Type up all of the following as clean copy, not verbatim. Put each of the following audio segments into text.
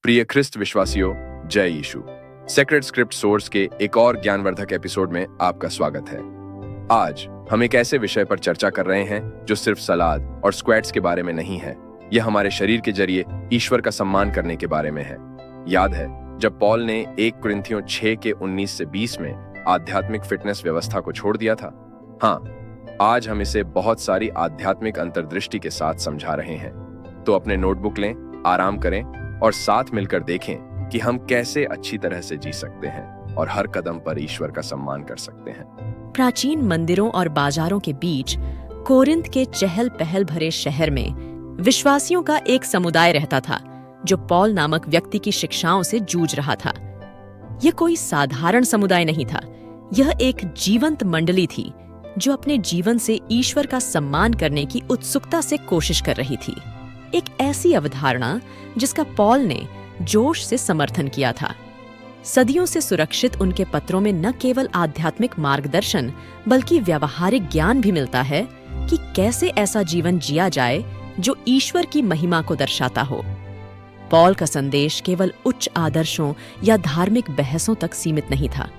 प्रिय ख्रिस्त विश्वासियों, जय यीशु। सेक्रेड स्क्रिप्ट सोर्स के एक और ज्ञानवर्धक एपिसोड में आपका स्वागत है। आज हम एक ऐसे विषय पर चर्चा कर रहे हैं जो सिर्फ सलाद और स्क्वैट्स के बारे में नहीं है। यह हमारे शरीर के जरिए ईश्वर का सम्मान करने के बारे में है। याद है जब पॉल ने 1 कुरिन्थियों 6 के 19 से 20 में आध्यात्मिक फिटनेस व्यवस्था को छोड़ दिया था? हाँ, आज हम इसे बहुत सारी आध्यात्मिक अंतर्दृष्टि के साथ समझा रहे हैं। तो अपने नोटबुक लें, आराम करें और साथ मिलकर देखें कि हम कैसे अच्छी तरह से जी सकते हैं और हर कदम पर ईश्वर का सम्मान कर सकते हैं। प्राचीन मंदिरों और बाजारों के बीच कोरिन्थ के चहल पहल भरे शहर में विश्वासियों का एक समुदाय रहता था जो पॉल नामक व्यक्ति की शिक्षाओं से जूझ रहा था। यह कोई साधारण समुदाय नहीं था। यह एक जीवंत मंडली थी जो अपने जीवन से ईश्वर का सम्मान करने की उत्सुकता से कोशिश कर रही थी। एक ऐसी अवधारणा जिसका पॉल ने जोश से समर्थन किया था। सदियों से सुरक्षित उनके पत्रों में न केवल आध्यात्मिक मार्गदर्शन बल्कि व्यावहारिक ज्ञान भी मिलता है कि कैसे ऐसा जीवन जिया जाए जो ईश्वर की महिमा को दर्शाता हो। पॉल का संदेश केवल उच्च आदर्शों या धार्मिक बहसों तक सीमित नहीं था।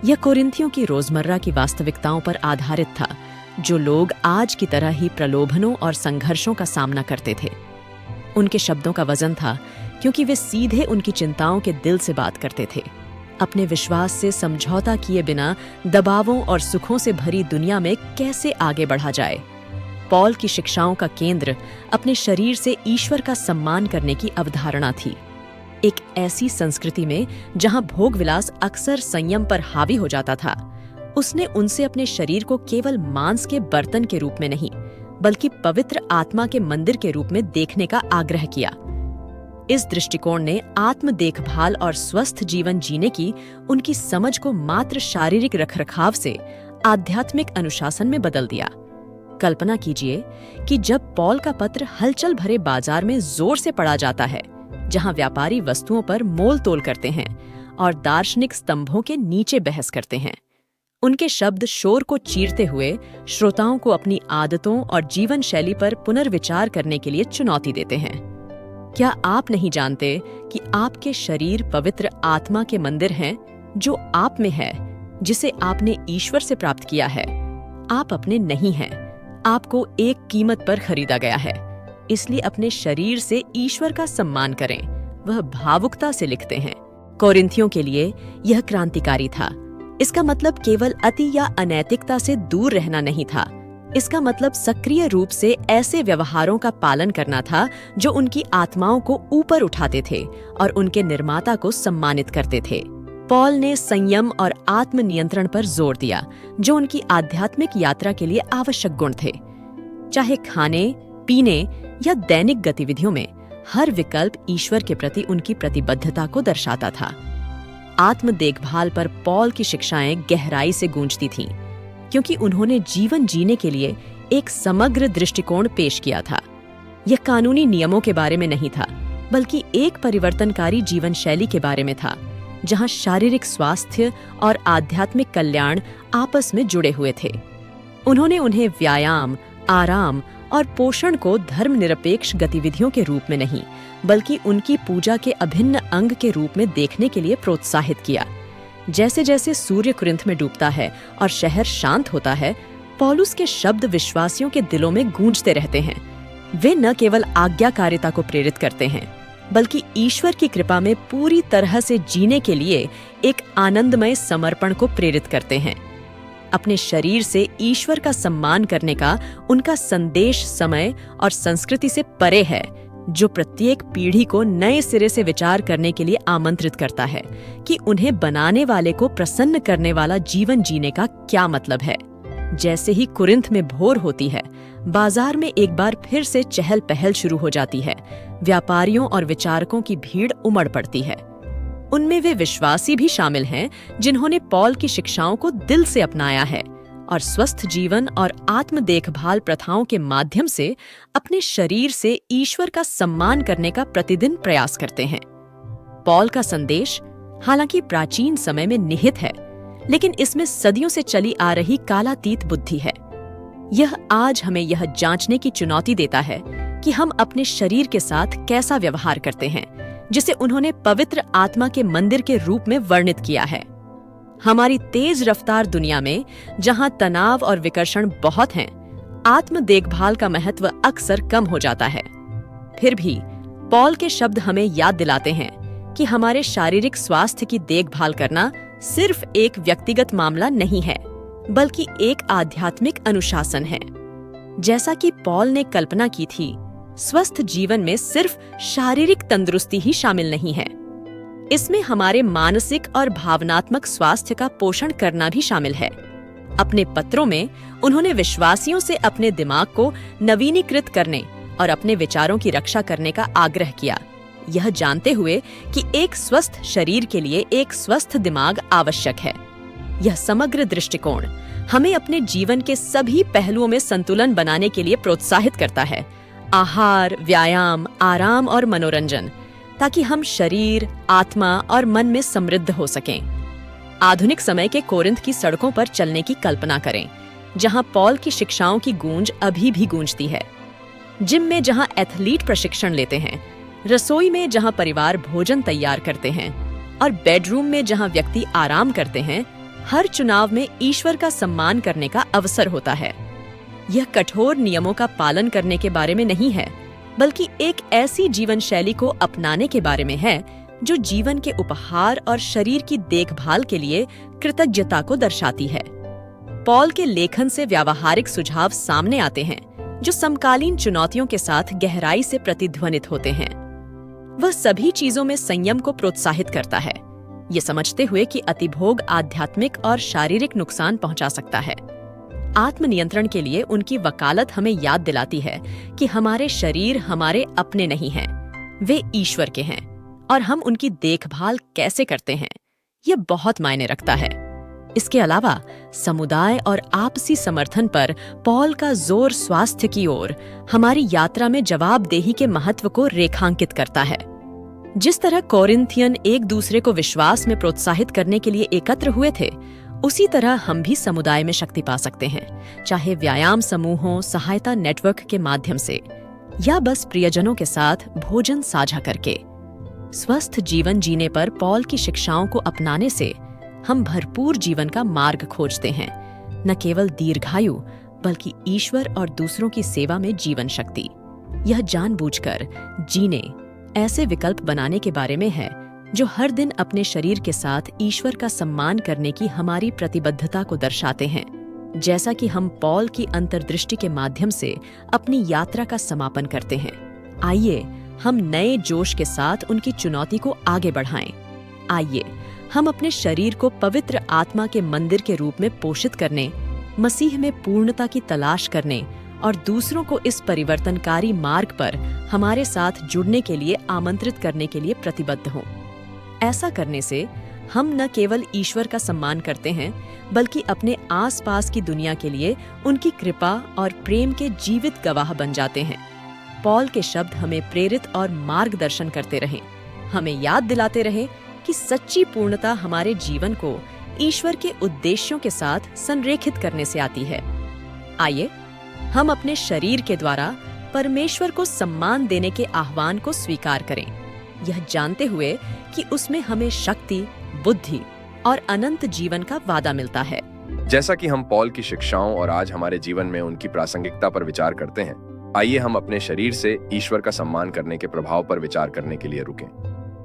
यह कोरिन्थियों की रोजमर्रा की वास्तविकताओं पर आधारित था, जो लोग आज की तरह ही प्रलोभनों और संघर्षों का सामना करते थे। उनके शब्दों का वजन था क्योंकि वे सीधे उनकी चिंताओं के दिल से बात करते थे। अपने विश्वास से समझौता किए बिना दबावों और सुखों से भरी दुनिया में कैसे आगे बढ़ा जाए। पॉल की शिक्षाओं का केंद्र अपने शरीर से ईश्वर का सम्मान करने की अवधारणा थी। एक ऐसी संस्कृति में जहां भोग विलास अक्सर संयम पर हावी हो जाता था, उसने उनसे अपने शरीर को केवल मांस के बर्तन के रूप में नहीं बल्कि पवित्र आत्मा के मंदिर के रूप में देखने का आग्रह किया। इस दृष्टिकोण ने आत्म देखभाल और स्वस्थ जीवन जीने की उनकी समझ को मात्र शारीरिक रखरखाव से आध्यात्मिक अनुशासन में बदल दिया। कल्पना कीजिए कि जब पॉल का पत्र हलचल भरे बाजार में जोर से पढ़ा जाता है, जहां व्यापारी वस्तुओं पर मोल तोल करते हैं और दार्शनिक स्तंभों के नीचे बहस करते हैं। उनके शब्द शोर को चीरते हुए श्रोताओं को अपनी आदतों और जीवन शैली पर पुनर्विचार करने के लिए चुनौती देते हैं। क्या आप नहीं जानते कि आपके शरीर पवित्र आत्मा के मंदिर हैं जो आप में है, जिसे आपने ईश्वर से प्राप्त किया है? आप अपने नहीं हैं, आपको एक कीमत पर खरीदा गया है। इसलिए अपने शरीर से ईश्वर का सम्मान करें। वह भावुकता से लिखते हैं। कोरिन्थियों के लिए यह क्रांतिकारी था। इसका मतलब केवल अति या अनैतिकता से दूर रहना नहीं था। इसका मतलब सक्रिय रूप से ऐसे व्यवहारों का पालन करना था जो उनकी आत्माओं को ऊपर उठाते थे और उनके निर्माता को सम्मानित करते थे। पॉल ने संयम और आत्मनियंत्रण पर जोर दिया, जो उनकी आध्यात्मिक यात्रा के लिए आवश्यक गुण थे। चाहे खाने, पीने या दैनिक गतिविधियों में, हर विकल्प ईश्वर के प्रति उनकी प्रतिबद्धता को दर्शाता था। आत्म देखभाल पर पॉल की शिक्षाएं गहराई से गूंजती थीं, क्योंकि उन्होंने जीवन जीने के लिए एक समग्र दृष्टिकोण पेश किया था। यह कानूनी नियमों के बारे में नहीं था, बल्कि एक परिवर्तनकारी जीवन शैली के बारे में था, जहां शारीरिक स्वास्थ्य और आध्यात्मिक कल्याण आपस में जुड़े हुए थे। उन्होंने उन्हें व्यायाम, आराम और पोषण को धर्मनिरपेक्ष गतिविधियों के रूप में नहीं, बल्कि उनकी पूजा के अभिन्न अंग के रूप में देखने के लिए प्रोत्साहित किया। जैसे जैसे सूर्य कुरिन्थ में डूबता है और शहर शांत होता है, पौलुस के शब्द विश्वासियों के दिलों में गूंजते रहते हैं। वे न केवल आज्ञाकारिता को प्रेरित करते हैं, बल्कि ईश्वर की कृपा में पूरी तरह से जीने के लिए एक आनंदमय समर्पण को प्रेरित करते हैं। अपने शरीर से ईश्वर का सम्मान करने का उनका संदेश समय और संस्कृति से परे है, जो प्रत्येक पीढ़ी को नए सिरे से विचार करने के लिए आमंत्रित करता है कि उन्हें बनाने वाले को प्रसन्न करने वाला जीवन जीने का क्या मतलब है। जैसे ही कुरिन्थ में भोर होती है, बाजार में एक बार फिर से चहल पहल शुरू हो जाती है। व्यापारियों और विचारकों की भीड़ उमड़ पड़ती है। उनमें वे विश्वासी भी शामिल हैं जिन्होंने पॉल की शिक्षाओं को दिल से अपनाया है और स्वस्थ जीवन और आत्म देखभाल प्रथाओं के माध्यम से अपने शरीर से ईश्वर का सम्मान करने का प्रतिदिन प्रयास करते हैं। पॉल का संदेश हालांकि प्राचीन समय में निहित है, लेकिन इसमें सदियों से चली आ रही कालातीत बुद्धि है। यह आज हमें यह जांचने की चुनौती देता है कि हम अपने शरीर के साथ कैसा व्यवहार करते हैं, जिसे उन्होंने पवित्र आत्मा के मंदिर के रूप में वर्णित किया है। हमारी तेज रफ्तार दुनिया में, जहां तनाव और विकर्षण बहुत हैं, आत्म देखभाल का महत्व अक्सर कम हो जाता है। फिर भी पॉल के शब्द हमें याद दिलाते हैं कि हमारे शारीरिक स्वास्थ्य की देखभाल करना सिर्फ एक व्यक्तिगत मामला नहीं है, बल्कि एक आध्यात्मिक अनुशासन है। जैसा कि पॉल ने कल्पना की थी, स्वस्थ जीवन में सिर्फ शारीरिक तंदुरुस्ती ही शामिल नहीं है। इसमें हमारे मानसिक और भावनात्मक स्वास्थ्य का पोषण करना भी शामिल है। अपने पत्रों में उन्होंने विश्वासियों से अपने दिमाग को नवीनीकृत करने और अपने विचारों की रक्षा करने का आग्रह किया, यह जानते हुए कि एक स्वस्थ शरीर के लिए एक स्वस्थ दिमाग आवश्यक है। यह समग्र दृष्टिकोण हमें अपने जीवन के सभी पहलुओं में संतुलन बनाने के लिए प्रोत्साहित करता है। आहार, व्यायाम, आराम और मनोरंजन, ताकि हम शरीर, आत्मा और मन में समृद्ध हो सकें। आधुनिक समय के कोरिंथ की सड़कों पर चलने की कल्पना करें, जहां पॉल की शिक्षाओं की गूंज अभी भी गूंजती है। जिम में जहां एथलीट प्रशिक्षण लेते हैं, रसोई में जहां परिवार भोजन तैयार करते हैं और बेडरूम में जहां व्यक्ति आराम करते हैं, हर चुनाव में ईश्वर का सम्मान करने का अवसर होता है। यह कठोर नियमों का पालन करने के बारे में नहीं है, बल्कि एक ऐसी जीवन शैली को अपनाने के बारे में है जो जीवन के उपहार और शरीर की देखभाल के लिए कृतज्ञता को दर्शाती है। पॉल के लेखन से व्यावहारिक सुझाव सामने आते हैं जो समकालीन चुनौतियों के साथ गहराई से प्रतिध्वनित होते हैं। वह सभी चीजों में संयम को प्रोत्साहित करता है, ये समझते हुए कि अतिभोग आध्यात्मिक और शारीरिक नुकसान पहुंचा सकता है। आत्मनियंत्रण के लिए उनकी वकालत हमें याद दिलाती है कि हमारे शरीर हमारे अपने नहीं हैं, वे ईश्वर के हैं और हम उनकी देखभाल कैसे करते हैं, यह बहुत मायने रखता है। इसके अलावा समुदाय और आपसी समर्थन पर पॉल का जोर स्वास्थ्य की ओर हमारी यात्रा में जवाबदेही के महत्व को रेखांकित करता है। जिस तरह कोरिन्थियन एक दूसरे को विश्वास में प्रोत्साहित करने के लिए एकत्र हुए थे, उसी तरह हम भी समुदाय में शक्ति पा सकते हैं, चाहे व्यायाम समूहों, सहायता नेटवर्क के माध्यम से या बस प्रियजनों के साथ भोजन साझा करके। स्वस्थ जीवन जीने पर पॉल की शिक्षाओं को अपनाने से हम भरपूर जीवन का मार्ग खोजते हैं, न केवल दीर्घायु बल्कि ईश्वर और दूसरों की सेवा में जीवन शक्ति। यह जानबूझकर जीने ऐसे विकल्प बनाने के बारे में है जो हर दिन अपने शरीर के साथ ईश्वर का सम्मान करने की हमारी प्रतिबद्धता को दर्शाते हैं। जैसा कि हम पॉल की अंतर्दृष्टि के माध्यम से अपनी यात्रा का समापन करते हैं, आइए हम नए जोश के साथ उनकी चुनौती को आगे बढ़ाएं। आइए हम अपने शरीर को पवित्र आत्मा के मंदिर के रूप में पोषित करने, मसीह में पूर्णता की तलाश करने और दूसरों को इस परिवर्तनकारी मार्ग पर हमारे साथ जुड़ने के लिए आमंत्रित करने के लिए प्रतिबद्ध हों। ऐसा करने से हम न केवल ईश्वर का सम्मान करते हैं, बल्कि अपने आसपास की दुनिया के लिए उनकी कृपा और प्रेम के जीवित गवाह बन जाते हैं। पॉल के शब्द हमें प्रेरित और मार्गदर्शन करते रहें, हमें याद दिलाते रहें कि सच्ची पूर्णता हमारे जीवन को ईश्वर के उद्देश्यों के साथ संरेखित करने से आती है। आइए हम अपने शरीर के द्वारा परमेश्वर को सम्मान देने के आह्वान को स्वीकार करें, यह जानते हुए कि उसमें हमें शक्ति, बुद्धि और अनंत जीवन का वादा मिलता है। जैसा कि हम पॉल की शिक्षाओं और आज हमारे जीवन में उनकी प्रासंगिकता पर विचार करते हैं, आइए हम अपने शरीर से ईश्वर का सम्मान करने के प्रभाव पर विचार करने के लिए रुकें।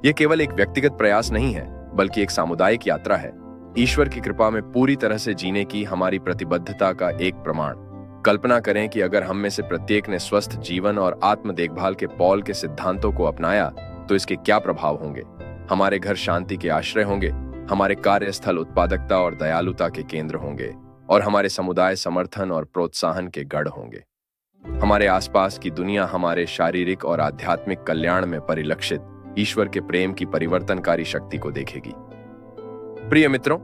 यह केवल एक व्यक्तिगत प्रयास नहीं है, बल्कि एक सामुदायिक यात्रा है, ईश्वर की कृपा में पूरी तरह से जीने की हमारी प्रतिबद्धता का एक प्रमाण। कल्पना करें कि अगर हम में से प्रत्येक ने स्वस्थ जीवन और आत्म देखभाल के पॉल के सिद्धांतों को अपनाया, तो इसके क्या प्रभाव होंगे। हमारे घर शांति के आश्रय होंगे, हमारे कार्यस्थल उत्पादकता और दयालुता के केंद्र होंगे और हमारे समुदाय समर्थन और प्रोत्साहन के गढ़ होंगे। हमारे आसपास की दुनिया हमारे शारीरिक और आध्यात्मिक कल्याण में परिलक्षित ईश्वर के प्रेम की परिवर्तनकारी शक्ति को देखेगी। प्रिय मित्रों,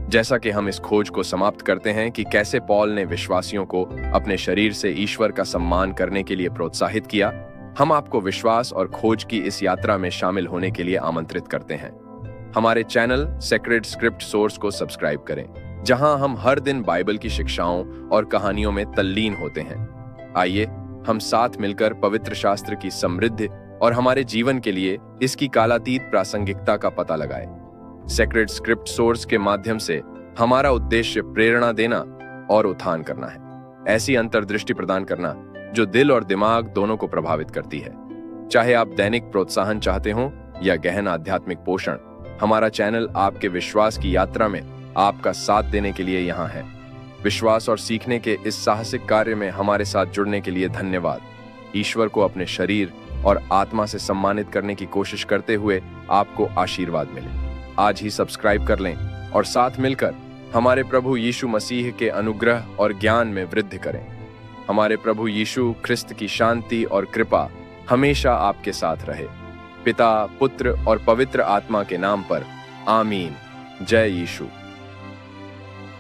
जैसा कि हम इस खोज को समाप्त करते हैं कि कैसे पॉल ने विश्वासियों को अपने शरीर से ईश्वर का सम्मान करने के लिए प्रोत्साहित किया, हम आपको विश्वास और खोज की इस यात्रा में शामिल होने के लिए आमंत्रित करते हैं। हमारे चैनल सेक्रेड स्क्रिप्ट सोर्स को सब्सक्राइब करें, जहां हम हर दिन बाइबल की शिक्षाओं और कहानियों में तल्लीन होते हैं। आइए हम साथ मिलकर पवित्र शास्त्र की समृद्ध और हमारे जीवन के लिए इसकी कालातीत प्रासंगिकता का पता लगाएं। सेक्रेड स्क्रिप्ट सोर्स के माध्यम से हमारा उद्देश्य प्रेरणा देना और उत्थान करना है, ऐसी अंतर्दृष्टि प्रदान करना जो दिल और दिमाग दोनों को प्रभावित करती है। चाहे आप दैनिक प्रोत्साहन चाहते हो या गहन आध्यात्मिक पोषण, हमारा चैनल आपके विश्वास की यात्रा में आपका साथ देने के लिए यहाँ है। विश्वास और सीखने के इस साहसिक कार्य में हमारे साथ जुड़ने के लिए धन्यवाद। ईश्वर को अपने शरीर और आत्मा से सम्मानित करने की कोशिश करते हुए आपको आशीर्वाद मिले। आज ही सब्सक्राइब कर लें और साथ मिलकर हमारे प्रभु यीशु मसीह के अनुग्रह और ज्ञान में वृद्धि करें। हमारे प्रभु यीशु ख्रिस्त की शांति और कृपा हमेशा आपके साथ रहे। पिता, पुत्र और पवित्र आत्मा के नाम पर आमीन। जय यीशु।